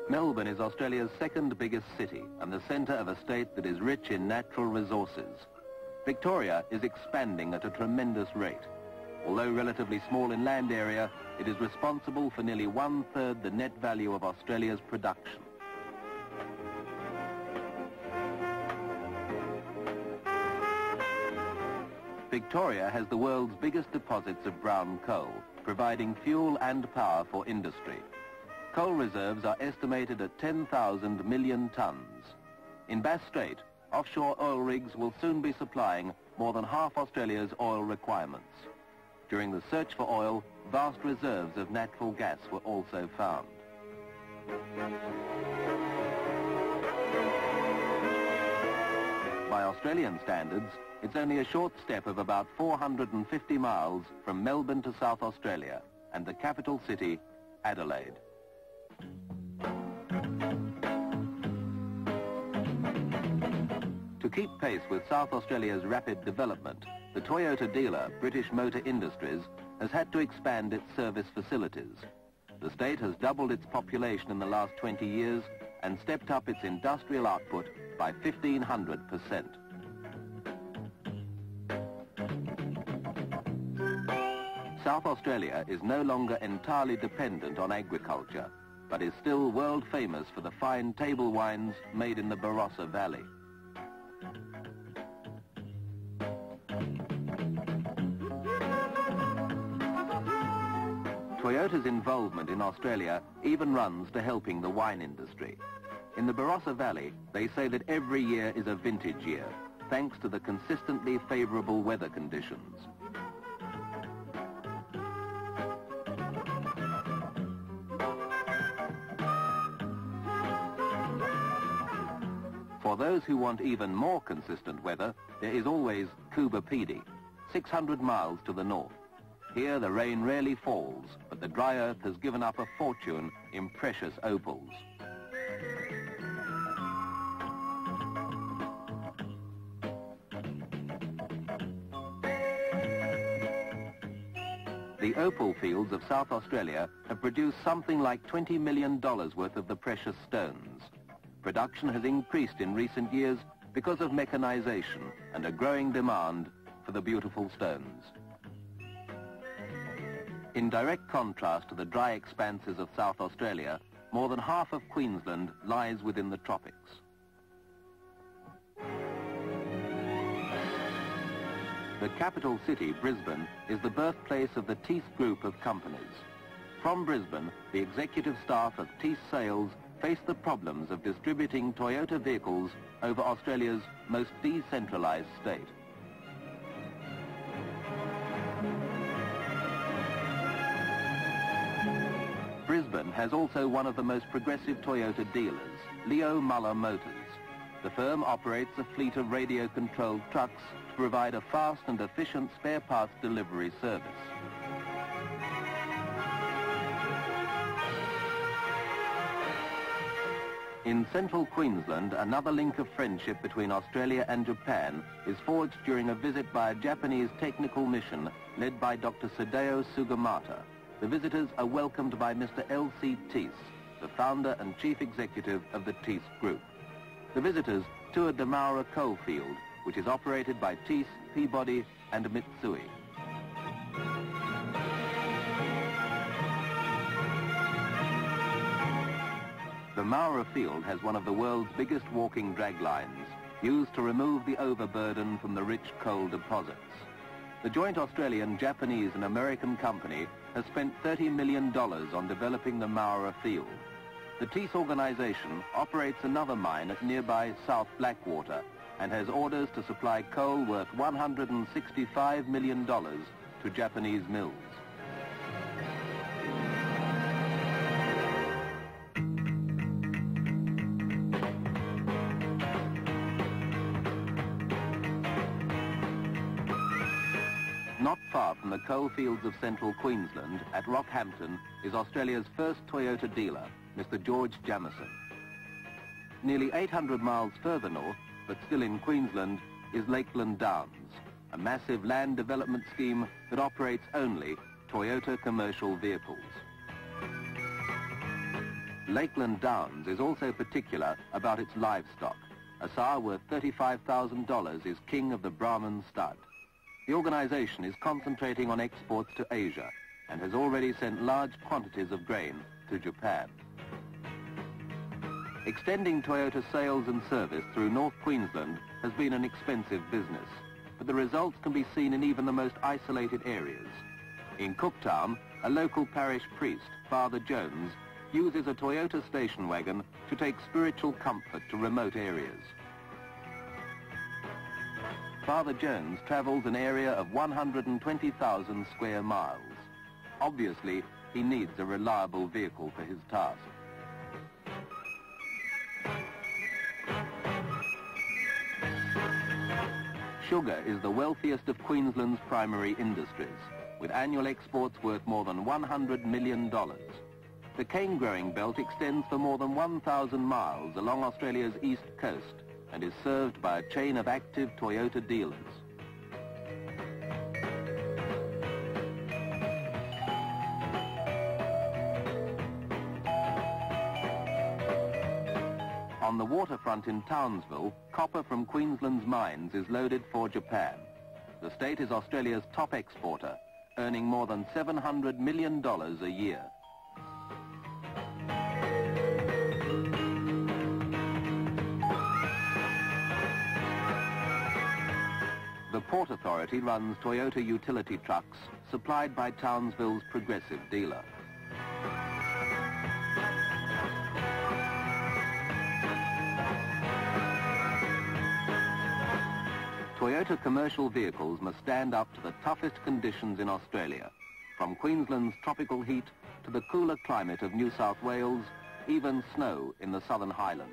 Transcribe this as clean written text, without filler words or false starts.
Melbourne is Australia's second biggest city and the centre of a state that is rich in natural resources. Victoria is expanding at a tremendous rate. Although relatively small in land area, it is responsible for nearly 1/3 the net value of Australia's production. Victoria has the world's biggest deposits of brown coal, providing fuel and power for industry. Coal reserves are estimated at 10,000 million tonnes. In Bass Strait, offshore oil rigs will soon be supplying more than half Australia's oil requirements. During the search for oil, vast reserves of natural gas were also found. By Australian standards, it's only a short step of about 450 miles from Melbourne to South Australia and the capital city, Adelaide. To keep pace with South Australia's rapid development, the Toyota dealer, British Motor Industries, has had to expand its service facilities. The state has doubled its population in the last 20 years and stepped up its industrial output by 1,500%. South Australia is no longer entirely dependent on agriculture, but is still world famous for the fine table wines made in the Barossa Valley. Toyota's involvement in Australia even runs to helping the wine industry. In the Barossa Valley, they say that every year is a vintage year, thanks to the consistently favourable weather conditions. For those who want even more consistent weather, there is always Coober Pedy, 600 miles to the north. Here the rain rarely falls, but the dry earth has given up a fortune in precious opals. The opal fields of South Australia have produced something like $20 million worth of the precious stones. Production has increased in recent years because of mechanization and a growing demand for the beautiful stones. In direct contrast to the dry expanses of South Australia, more than half of Queensland lies within the tropics. The capital city, Brisbane, is the birthplace of the Thiess Group of companies. From Brisbane, the executive staff of Thiess Sales face the problems of distributing Toyota vehicles over Australia's most decentralised state. Brisbane has also one of the most progressive Toyota dealers, Leo Muller Motors. The firm operates a fleet of radio-controlled trucks to provide a fast and efficient spare parts delivery service. In central Queensland, another link of friendship between Australia and Japan is forged during a visit by a Japanese technical mission led by Dr. Sadao Sugimata. The visitors are welcomed by Mr. L.C. Thiess, the founder and chief executive of the Thiess Group. The visitors toured the Maura coal field, which is operated by Thiess, Peabody and Mitsui. The Maura field has one of the world's biggest walking drag lines, used to remove the overburden from the rich coal deposits. The joint Australian, Japanese and American company has spent $30 million on developing the Maura field. The Thiess organisation operates another mine at nearby South Blackwater and has orders to supply coal worth $165 million to Japanese mills. Not far from the coal fields of central Queensland, at Rockhampton, is Australia's first Toyota dealer, Mr. George Jamieson. Nearly 800 miles further north, but still in Queensland, is Lakeland Downs, a massive land development scheme that operates only Toyota commercial vehicles. Lakeland Downs is also particular about its livestock. A sow worth $35,000 is king of the Brahman stud. The organization is concentrating on exports to Asia and has already sent large quantities of grain to Japan. Extending Toyota sales and service through North Queensland has been an expensive business, but the results can be seen in even the most isolated areas. In Cooktown, a local parish priest, Father Jones, uses a Toyota station wagon to take spiritual comfort to remote areas. Father Jones travels an area of 120,000 square miles. Obviously, he needs a reliable vehicle for his task. Sugar is the wealthiest of Queensland's primary industries, with annual exports worth more than $100 million. The cane-growing belt extends for more than 1,000 miles along Australia's east coast and is served by a chain of active Toyota dealers. On the waterfront in Townsville, copper from Queensland's mines is loaded for Japan. The state is Australia's top exporter, earning more than $700 million a year. The Port Authority runs Toyota utility trucks supplied by Townsville's progressive dealer. Toyota commercial vehicles must stand up to the toughest conditions in Australia, from Queensland's tropical heat to the cooler climate of New South Wales, even snow in the Southern Highlands.